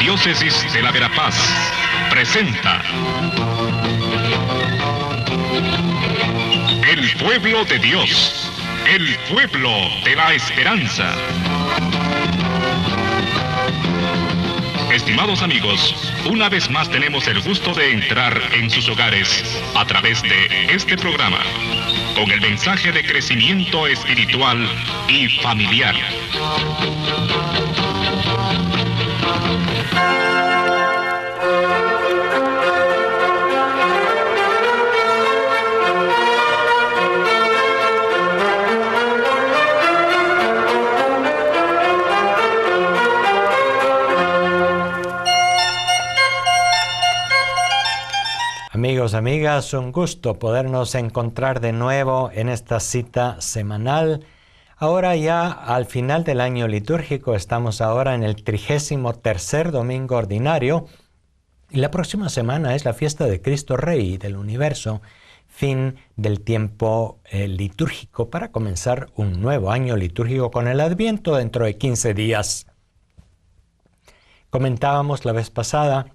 Arquidiócesis de la Verapaz presenta El Pueblo de Dios, el pueblo de la esperanza. Estimados amigos, una vez más tenemos el gusto de entrar en sus hogares a través de este programa, con el mensaje de crecimiento espiritual y familiar. Amigos, amigas, un gusto podernos encontrar de nuevo en esta cita semanal. Ahora ya al final del año litúrgico, estamos ahora en el 33º domingo ordinario y la próxima semana es la fiesta de Cristo Rey del Universo, fin del tiempo litúrgico para comenzar un nuevo año litúrgico con el Adviento dentro de 15 días. Comentábamos la vez pasada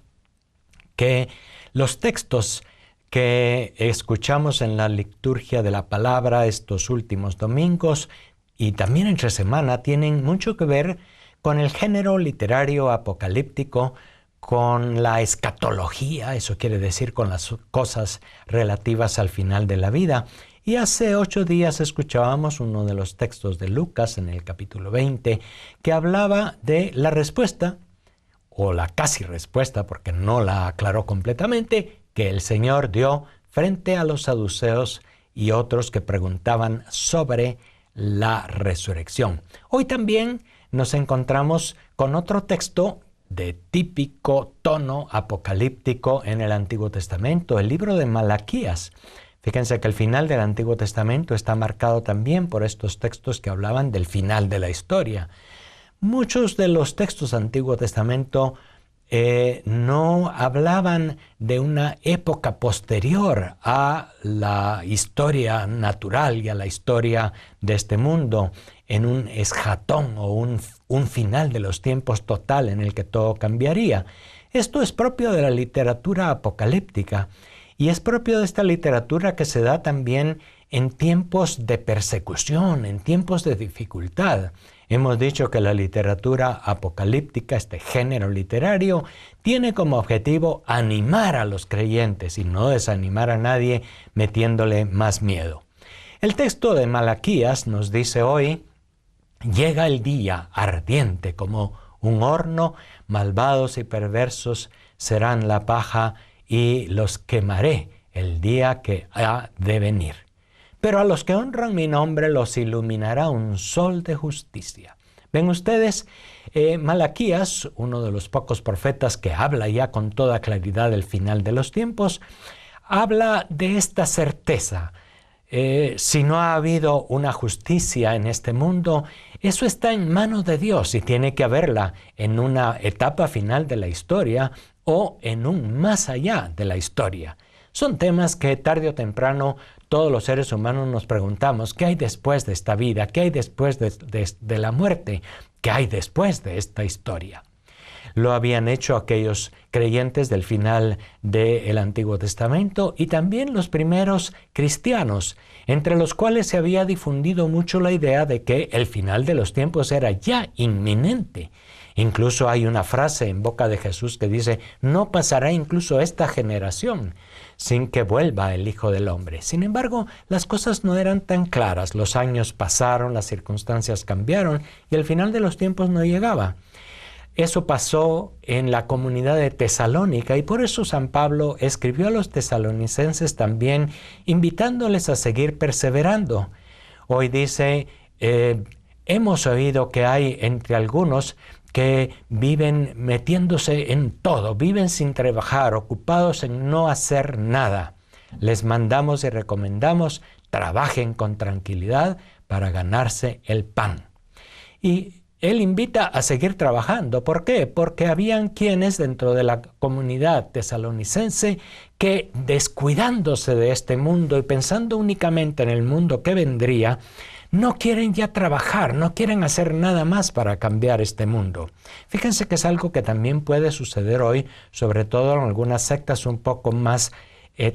que los textos que escuchamos en la liturgia de la palabra estos últimos domingos y también entre semana tienen mucho que ver con el género literario apocalíptico, con la escatología, eso quiere decir con las cosas relativas al final de la vida. Y hace 8 días escuchábamos uno de los textos de Lucas en el capítulo 20 que hablaba de la respuesta, o la casi respuesta, porque no la aclaró completamente, que el Señor dio frente a los saduceos y otros que preguntaban sobre la resurrección. Hoy también nos encontramos con otro texto de típico tono apocalíptico en el Antiguo Testamento, el libro de Malaquías. Fíjense que el final del Antiguo Testamento está marcado también por estos textos que hablaban del final de la historia. Muchos de los textos del Antiguo Testamento no hablaban de una época posterior a la historia natural y a la historia de este mundo, en un eschatón o un final de los tiempos total en el que todo cambiaría. Esto es propio de la literatura apocalíptica y es propio de esta literatura que se da también en tiempos de persecución, en tiempos de dificultad. Hemos dicho que la literatura apocalíptica, este género literario, tiene como objetivo animar a los creyentes y no desanimar a nadie metiéndole más miedo. El texto de Malaquías nos dice hoy: llega el día ardiente como un horno, malvados y perversos serán la paja y los quemaré el día que ha de venir. Pero a los que honran mi nombre los iluminará un sol de justicia. Ven ustedes, Malaquías, uno de los pocos profetas que habla ya con toda claridad del final de los tiempos, habla de esta certeza. Si no ha habido una justicia en este mundo, eso está en manos de Dios y tiene que haberla en una etapa final de la historia o en un más allá de la historia. Son temas que tarde o temprano todos los seres humanos nos preguntamos: ¿qué hay después de esta vida? ¿Qué hay después de la muerte? ¿Qué hay después de esta historia? Lo habían hecho aquellos creyentes del final del Antiguo Testamento y también los primeros cristianos, entre los cuales se había difundido mucho la idea de que el final de los tiempos era ya inminente. Incluso hay una frase en boca de Jesús que dice: no pasará incluso esta generación sin que vuelva el Hijo del Hombre. Sin embargo, las cosas no eran tan claras. Los años pasaron, las circunstancias cambiaron y el final de los tiempos no llegaba. Eso pasó en la comunidad de Tesalónica y por eso San Pablo escribió a los tesalonicenses también, invitándoles a seguir perseverando. Hoy dice: hemos oído que hay entre algunos que viven metiéndose en todo, viven sin trabajar, ocupados en no hacer nada. Les mandamos y recomendamos: trabajen con tranquilidad para ganarse el pan. Y él invita a seguir trabajando. ¿Por qué? Porque habían quienes dentro de la comunidad tesalonicense que, descuidándose de este mundo y pensando únicamente en el mundo que vendría, no quieren ya trabajar, no quieren hacer nada más para cambiar este mundo. Fíjense que es algo que también puede suceder hoy, sobre todo en algunas sectas un poco más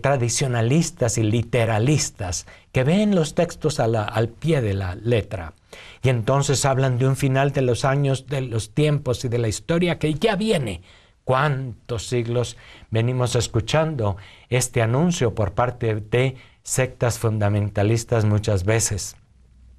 tradicionalistas y literalistas, que ven los textos al pie de la letra. Y entonces hablan de un final de los años, de los tiempos y de la historia que ya viene. ¿Cuántos siglos venimos escuchando este anuncio por parte de sectas fundamentalistas muchas veces?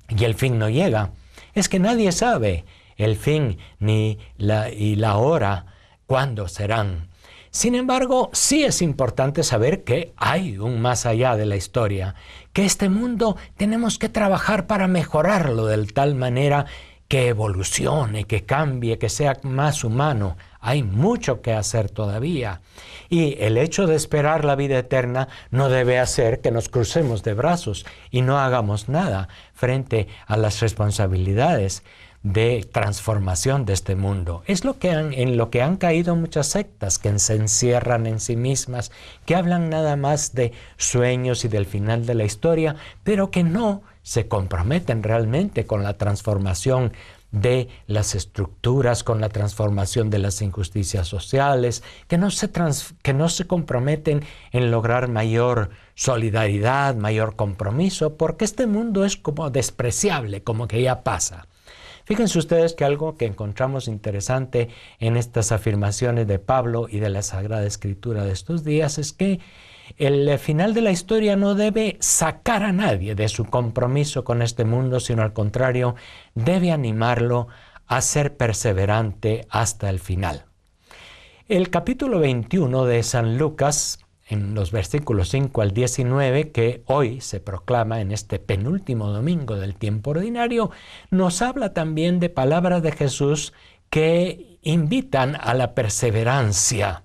Y el fin no llega. Es que nadie sabe el fin ni la hora, cuándo serán. Sin embargo, sí es importante saber que hay un más allá de la historia, que este mundo tenemos que trabajar para mejorarlo de tal manera que evolucione, que cambie, que sea más humano. Hay mucho que hacer todavía. Y el hecho de esperar la vida eterna no debe hacer que nos crucemos de brazos y no hagamos nada frente a las responsabilidades de transformación de este mundo. Es en lo que han caído muchas sectas que se encierran en sí mismas, que hablan nada más de sueños y del final de la historia, pero que no se comprometen realmente con la transformación de las estructuras, con la transformación de las injusticias sociales, que no se comprometen en lograr mayor solidaridad, mayor compromiso, porque este mundo es como despreciable, como que ya pasa. Fíjense ustedes que algo que encontramos interesante en estas afirmaciones de Pablo y de la Sagrada Escritura de estos días es que el final de la historia no debe sacar a nadie de su compromiso con este mundo, sino al contrario, debe animarlo a ser perseverante hasta el final. El capítulo 21 de San Lucas, en los versículos 5 al 19, que hoy se proclama en este penúltimo domingo del tiempo ordinario, nos habla también de palabras de Jesús que invitan a la perseverancia.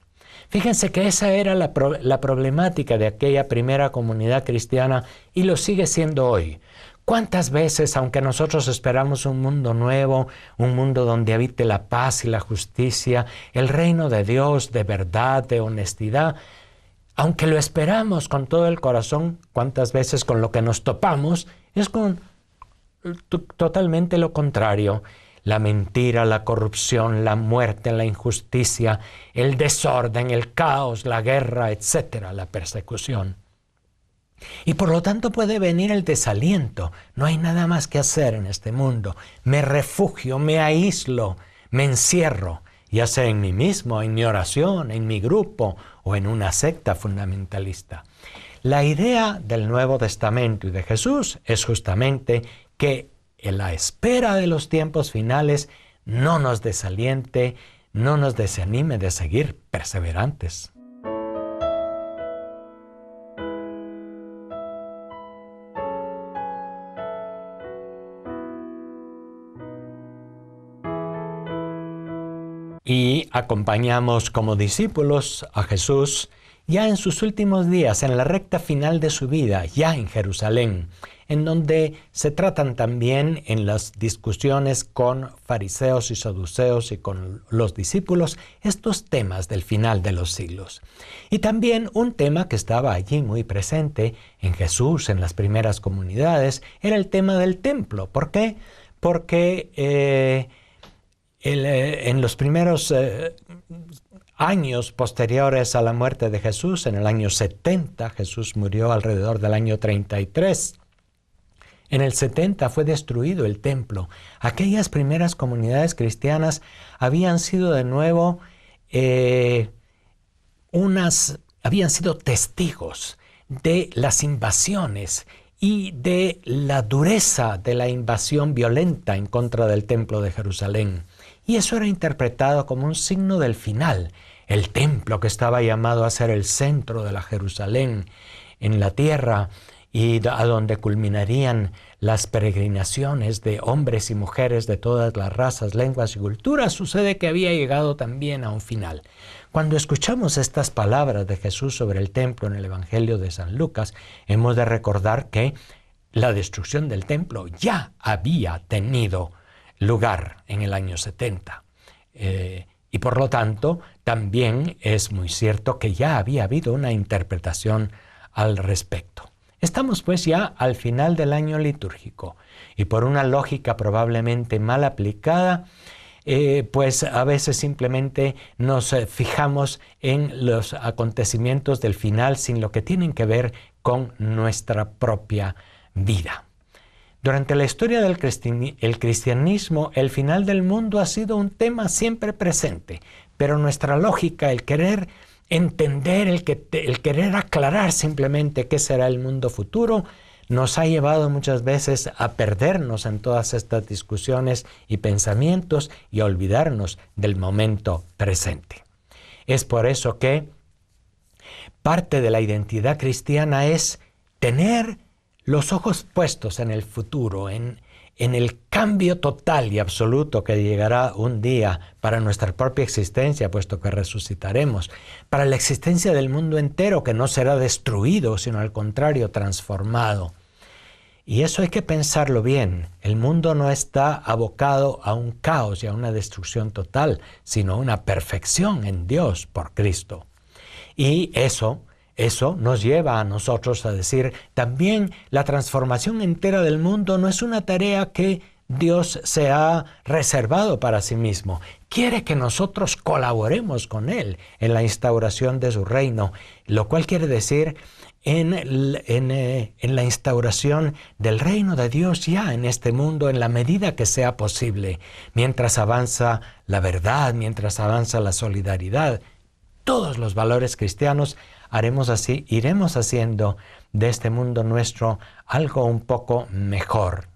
Fíjense que esa era la problemática de aquella primera comunidad cristiana y lo sigue siendo hoy. ¿Cuántas veces, aunque nosotros esperamos un mundo nuevo, un mundo donde habite la paz y la justicia, el reino de Dios, de verdad, de honestidad, aunque lo esperamos con todo el corazón, cuántas veces con lo que nos topamos es con totalmente lo contrario? La mentira, la corrupción, la muerte, la injusticia, el desorden, el caos, la guerra, etcétera, la persecución. Y por lo tanto puede venir el desaliento. No hay nada más que hacer en este mundo. Me refugio, me aíslo, me encierro, ya sea en mí mismo, en mi oración, en mi grupo o en una secta fundamentalista. La idea del Nuevo Testamento y de Jesús es justamente que en la espera de los tiempos finales no nos desaliente, no nos desanime de seguir perseverantes. Y acompañamos como discípulos a Jesús ya en sus últimos días, en la recta final de su vida, ya en Jerusalén, en donde se tratan también en las discusiones con fariseos y saduceos y con los discípulos estos temas del final de los siglos. Y también un tema que estaba allí muy presente en Jesús, en las primeras comunidades, era el tema del templo. ¿Por qué? Porque en los primeros años posteriores a la muerte de Jesús, en el año 70, Jesús murió alrededor del año 33. En el 70 fue destruido el templo. Aquellas primeras comunidades cristianas habían sido de nuevo habían sido testigos de las invasiones y de la dureza de la invasión violenta en contra del templo de Jerusalén. Y eso era interpretado como un signo del final. El templo que estaba llamado a ser el centro de la Jerusalén en la tierra y a donde culminarían las peregrinaciones de hombres y mujeres de todas las razas, lenguas y culturas, sucede que había llegado también a un final. Cuando escuchamos estas palabras de Jesús sobre el templo en el Evangelio de San Lucas, hemos de recordar que la destrucción del templo ya había tenido lugar en el año 70. Y por lo tanto, también es muy cierto que ya había habido una interpretación al respecto. Estamos pues ya al final del año litúrgico y por una lógica probablemente mal aplicada, pues a veces simplemente nos fijamos en los acontecimientos del final sin lo que tienen que ver con nuestra propia vida. Durante la historia del cristianismo, el final del mundo ha sido un tema siempre presente, pero nuestra lógica, el querer entender, el querer aclarar simplemente qué será el mundo futuro, nos ha llevado muchas veces a perdernos en todas estas discusiones y pensamientos y a olvidarnos del momento presente. Es por eso que parte de la identidad cristiana es tener los ojos puestos en el futuro, en el cambio total y absoluto que llegará un día para nuestra propia existencia, puesto que resucitaremos, para la existencia del mundo entero que no será destruido, sino al contrario, transformado. Y eso hay que pensarlo bien. El mundo no está abocado a un caos y a una destrucción total, sino a una perfección en Dios por Cristo. Y eso nos lleva a nosotros a decir, también la transformación entera del mundo no es una tarea que Dios se ha reservado para sí mismo. Quiere que nosotros colaboremos con Él en la instauración de su reino, lo cual quiere decir en la instauración del reino de Dios ya en este mundo en la medida que sea posible, mientras avanza la verdad, mientras avanza la solidaridad. Todos los valores cristianos iremos haciendo de este mundo nuestro algo un poco mejor.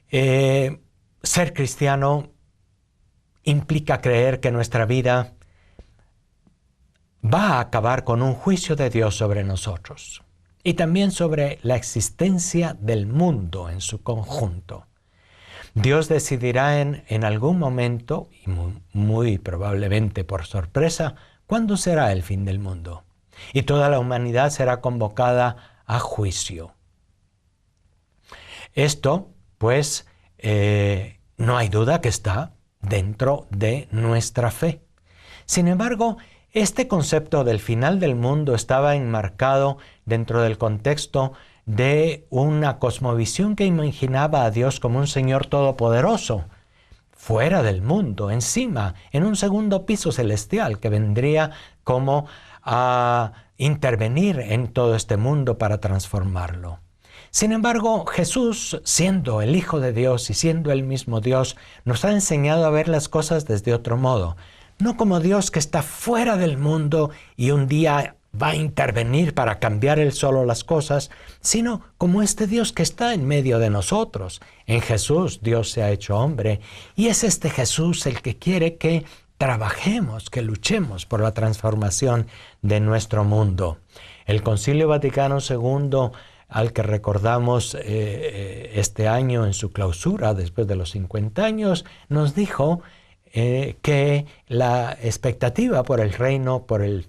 Ser cristiano implica creer que nuestra vida va a acabar con un juicio de Dios sobre nosotros y también sobre la existencia del mundo en su conjunto. Dios decidirá en algún momento, y muy probablemente por sorpresa, cuándo será el fin del mundo. Y toda la humanidad será convocada a juicio. Esto, pues, no hay duda que está dentro de nuestra fe. Sin embargo, este concepto del final del mundo estaba enmarcado dentro del contexto de una cosmovisión que imaginaba a Dios como un Señor todopoderoso, fuera del mundo, encima, en un segundo piso celestial que vendría como a intervenir en todo este mundo para transformarlo. Sin embargo, Jesús, siendo el Hijo de Dios y siendo el mismo Dios, nos ha enseñado a ver las cosas desde otro modo. No como Dios que está fuera del mundo y un día va a intervenir para cambiar Él solo las cosas, sino como este Dios que está en medio de nosotros. En Jesús Dios se ha hecho hombre y es este Jesús el que quiere que trabajemos, que luchemos por la transformación de nuestro mundo. El Concilio Vaticano II, al que recordamos este año en su clausura, después de los 50 años, nos dijo que la expectativa por el reino, por el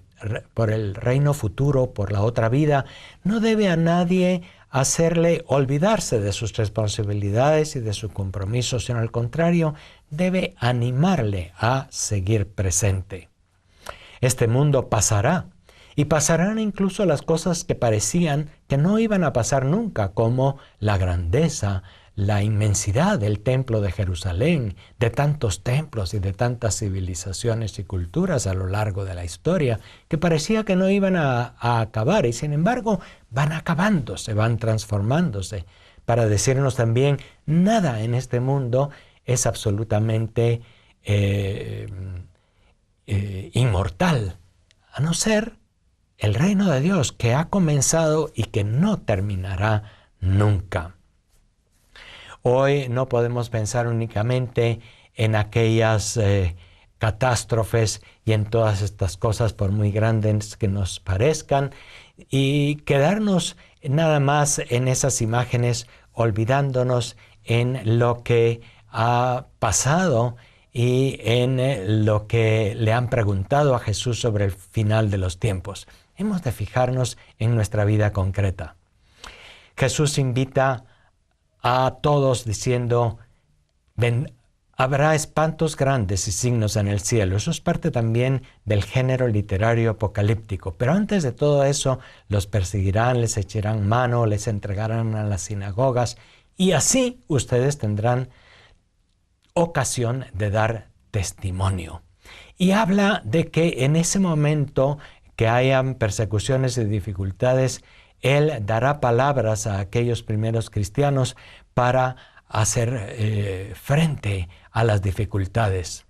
reino futuro, por la otra vida, no debe a nadie hacerle olvidarse de sus responsabilidades y de su compromiso, sino al contrario, debe animarle a seguir presente. Este mundo pasará, y pasarán incluso las cosas que parecían que no iban a pasar nunca, como la grandeza, la inmensidad del templo de Jerusalén, de tantos templos y de tantas civilizaciones y culturas a lo largo de la historia, que parecía que no iban a acabar, y sin embargo van acabándose, van transformándose, para decirnos también, nada en este mundo es absolutamente inmortal, a no ser el reino de Dios que ha comenzado y que no terminará nunca. Hoy no podemos pensar únicamente en aquellas catástrofes y en todas estas cosas, por muy grandes que nos parezcan, y quedarnos nada más en esas imágenes, olvidándonos en lo que ha pasado y en lo que le han preguntado a Jesús sobre el final de los tiempos. Hemos de fijarnos en nuestra vida concreta. Jesús invita a todos diciendo, habrá espantos grandes y signos en el cielo. Eso es parte también del género literario apocalíptico. Pero antes de todo eso, los perseguirán, les echarán mano, les entregarán a las sinagogas y así ustedes tendrán ocasión de dar testimonio. Y habla de que en ese momento que hayan persecuciones y dificultades, Él dará palabras a aquellos primeros cristianos para hacer frente a las dificultades.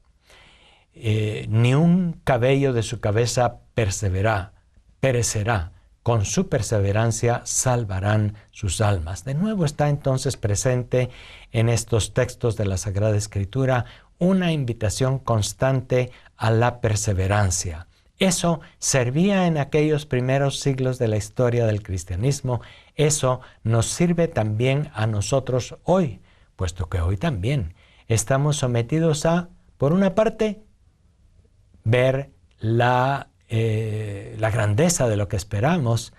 Ni un cabello de su cabeza perecerá. Con su perseverancia salvarán sus almas. De nuevo está entonces presente en estos textos de la Sagrada Escritura una invitación constante a la perseverancia. Eso servía en aquellos primeros siglos de la historia del cristianismo. Eso nos sirve también a nosotros hoy, puesto que hoy también estamos sometidos a, por una parte, ver la grandeza de lo que esperamos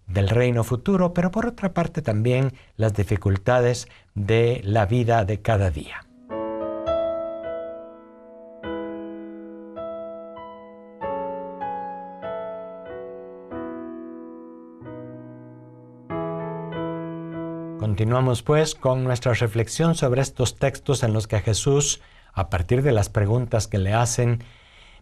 del reino futuro, pero por otra parte también las dificultades de la vida de cada día. Continuamos pues con nuestra reflexión sobre estos textos en los que Jesús, a partir de las preguntas que le hacen,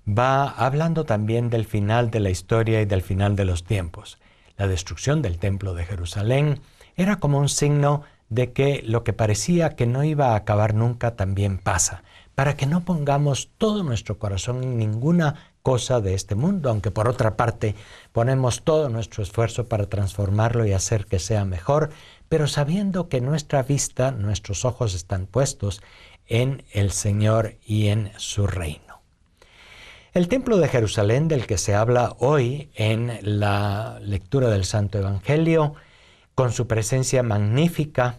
va hablando también del final de la historia y del final de los tiempos. La destrucción del templo de Jerusalén era como un signo de que lo que parecía que no iba a acabar nunca también pasa, para que no pongamos todo nuestro corazón en ninguna cosa de este mundo, aunque por otra parte ponemos todo nuestro esfuerzo para transformarlo y hacer que sea mejor, pero sabiendo que nuestra vista, nuestros ojos están puestos en el Señor y en su reino. El templo de Jerusalén, del que se habla hoy en la lectura del Santo Evangelio, con su presencia magnífica,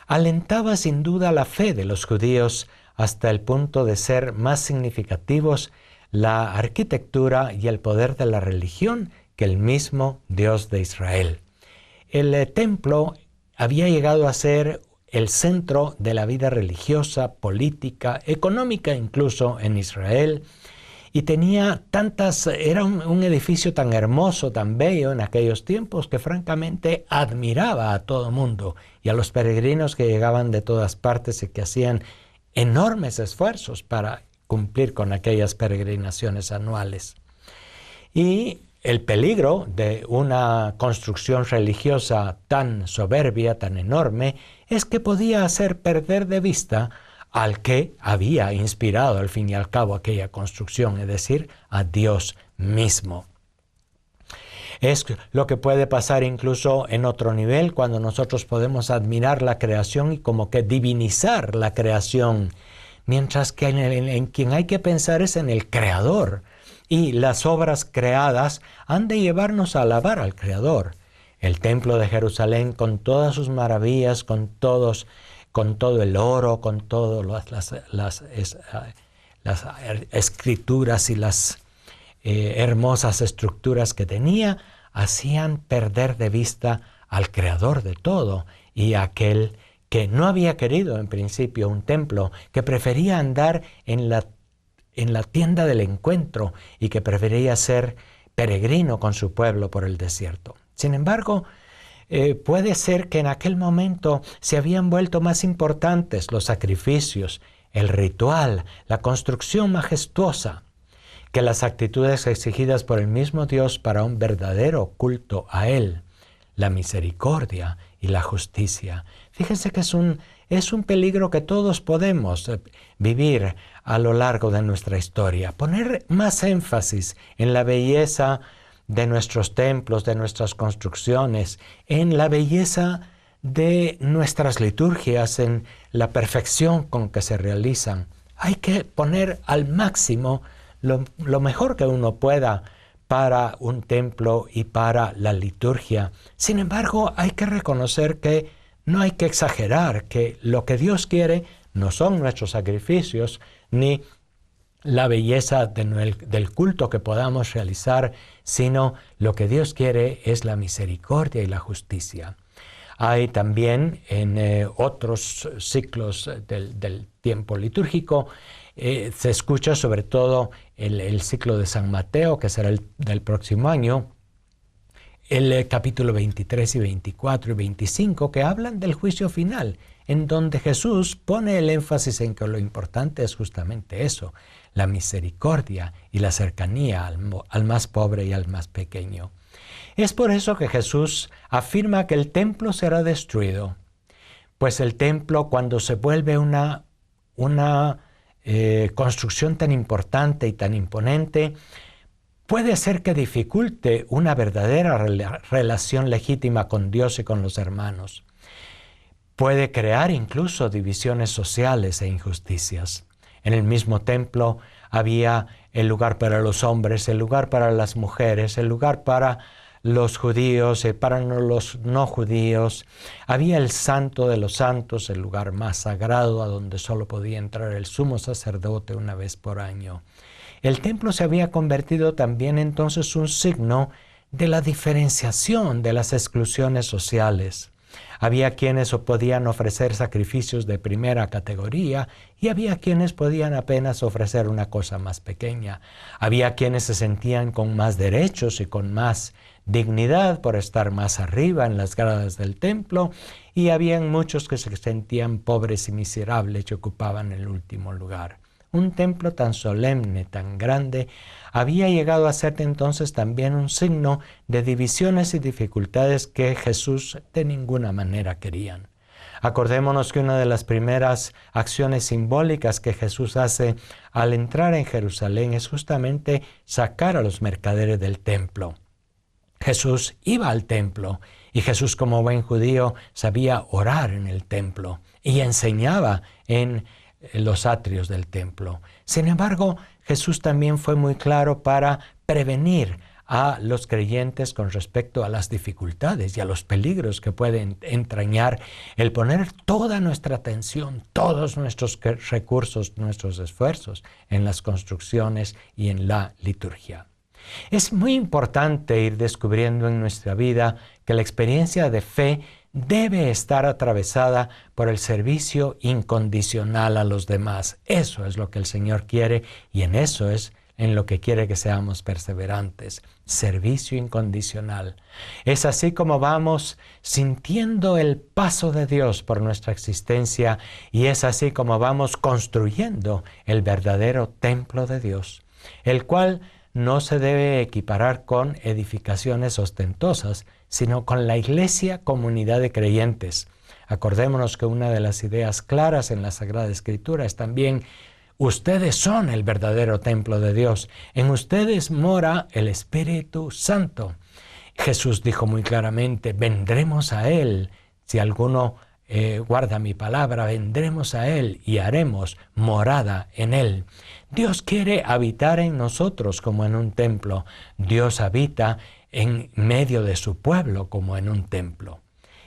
alentaba sin duda la fe de los judíos hasta el punto de ser más significativos la arquitectura y el poder de la religión que el mismo Dios de Israel. El templo había llegado a ser el centro de la vida religiosa, política, económica incluso en Israel, y tenía era un edificio tan hermoso, tan bello en aquellos tiempos que francamente admiraba a todo mundo y a los peregrinos que llegaban de todas partes y que hacían enormes esfuerzos para cumplir con aquellas peregrinaciones anuales. Y el peligro de una construcción religiosa tan soberbia, tan enorme, es que podía hacer perder de vista al que había inspirado al fin y al cabo aquella construcción, es decir, a Dios mismo. Es lo que puede pasar incluso en otro nivel, cuando nosotros podemos admirar la creación y como que divinizar la creación, mientras que en quien hay que pensar es en el Creador. Y las obras creadas han de llevarnos a alabar al Creador. El templo de Jerusalén, con todas sus maravillas, con todo el oro, con todas las escrituras y las hermosas estructuras que tenía, hacían perder de vista al Creador de todo y a aquel que no había querido en principio un templo, que prefería andar en la tienda del encuentro y que prefería ser peregrino con su pueblo por el desierto. Sin embargo, puede ser que en aquel momento se habían vuelto más importantes los sacrificios, el ritual, la construcción majestuosa, que las actitudes exigidas por el mismo Dios para un verdadero culto a Él, la misericordia y la justicia. Fíjense que es un peligro que todos podemos vivir a lo largo de nuestra historia. Poner más énfasis en la belleza de nuestros templos, de nuestras construcciones, en la belleza de nuestras liturgias, en la perfección con que se realizan. Hay que poner al máximo lo mejor que uno pueda para un templo y para la liturgia. Sin embargo, hay que reconocer que no hay que exagerar, que lo que Dios quiere no son nuestros sacrificios ni la belleza del culto que podamos realizar, sino lo que Dios quiere es la misericordia y la justicia. Hay también en otros ciclos del tiempo litúrgico, se escucha sobre todo el ciclo de San Mateo, que será el del próximo año, el capítulo 23 y 24 y 25, que hablan del juicio final, en donde Jesús pone el énfasis en que lo importante es justamente eso, la misericordia y la cercanía al más pobre y al más pequeño. Es por eso que Jesús afirma que el templo será destruido, pues el templo, cuando se vuelve una construcción tan importante y tan imponente, puede ser que dificulte una verdadera relación legítima con Dios y con los hermanos. Puede crear incluso divisiones sociales e injusticias. En el mismo templo había el lugar para los hombres, el lugar para las mujeres, el lugar para los judíos y para los no judíos. Había el santo de los santos, el lugar más sagrado a donde solo podía entrar el sumo sacerdote una vez por año. El templo se había convertido también entonces un signo de la diferenciación, de las exclusiones sociales. Había quienes podían ofrecer sacrificios de primera categoría y había quienes podían apenas ofrecer una cosa más pequeña. Había quienes se sentían con más derechos y con más dignidad por estar más arriba en las gradas del templo, y habían muchos que se sentían pobres y miserables y ocupaban el último lugar. Un templo tan solemne, tan grande, había llegado a ser entonces también un signo de divisiones y dificultades que Jesús de ninguna manera querían. Acordémonos que una de las primeras acciones simbólicas que Jesús hace al entrar en Jerusalén es justamente sacar a los mercaderes del templo. Jesús iba al templo y Jesús, como buen judío, sabía orar en el templo y enseñaba en los atrios del templo. Sin embargo, Jesús también fue muy claro para prevenir a los creyentes con respecto a las dificultades y a los peligros que pueden entrañar el poner toda nuestra atención, todos nuestros recursos, nuestros esfuerzos en las construcciones y en la liturgia. Es muy importante ir descubriendo en nuestra vida que la experiencia de fe debe estar atravesada por el servicio incondicional a los demás. Eso es lo que el Señor quiere y en eso es en lo que quiere que seamos perseverantes. Servicio incondicional. Es así como vamos sintiendo el paso de Dios por nuestra existencia y es así como vamos construyendo el verdadero templo de Dios, el cual no se debe equiparar con edificaciones ostentosas, sino con la iglesia, comunidad de creyentes. Acordémonos que una de las ideas claras en la Sagrada Escritura es también: ustedes son el verdadero templo de Dios, en ustedes mora el Espíritu Santo. Jesús dijo muy claramente: vendremos a Él, si alguno guarda mi palabra, vendremos a Él y haremos morada en Él. Dios quiere habitar en nosotros como en un templo. Dios habita en medio de su pueblo como en un templo.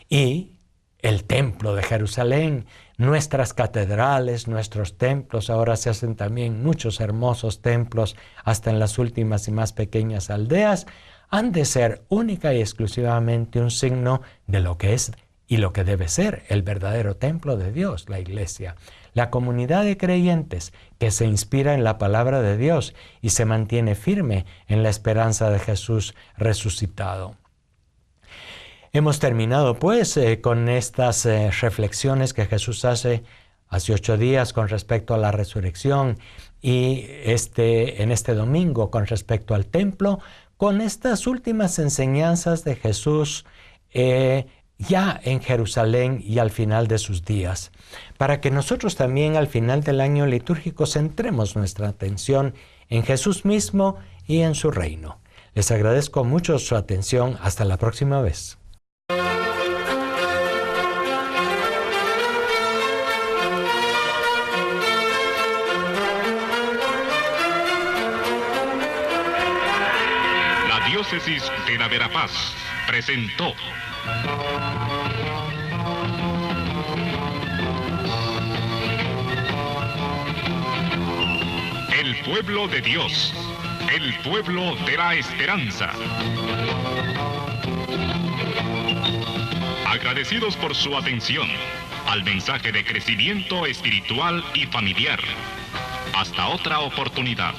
Y el templo de Jerusalén, nuestras catedrales, nuestros templos, ahora se hacen también muchos hermosos templos, hasta en las últimas y más pequeñas aldeas, han de ser única y exclusivamente un signo de lo que es y lo que debe ser el verdadero templo de Dios, la iglesia. La comunidad de creyentes que se inspira en la palabra de Dios y se mantiene firme en la esperanza de Jesús resucitado. Hemos terminado pues con estas reflexiones que Jesús hace 8 días con respecto a la resurrección y en este domingo con respecto al templo, con estas últimas enseñanzas de Jesús ya en Jerusalén y al final de sus días, para que nosotros también al final del año litúrgico centremos nuestra atención en Jesús mismo y en su reino. Les agradezco mucho su atención. Hasta la próxima vez. La Diócesis de la Verapaz presentó El pueblo de Dios, el pueblo de la esperanza. agradecidos por su atención al mensaje de crecimiento espiritual y familiar. Hasta otra oportunidad.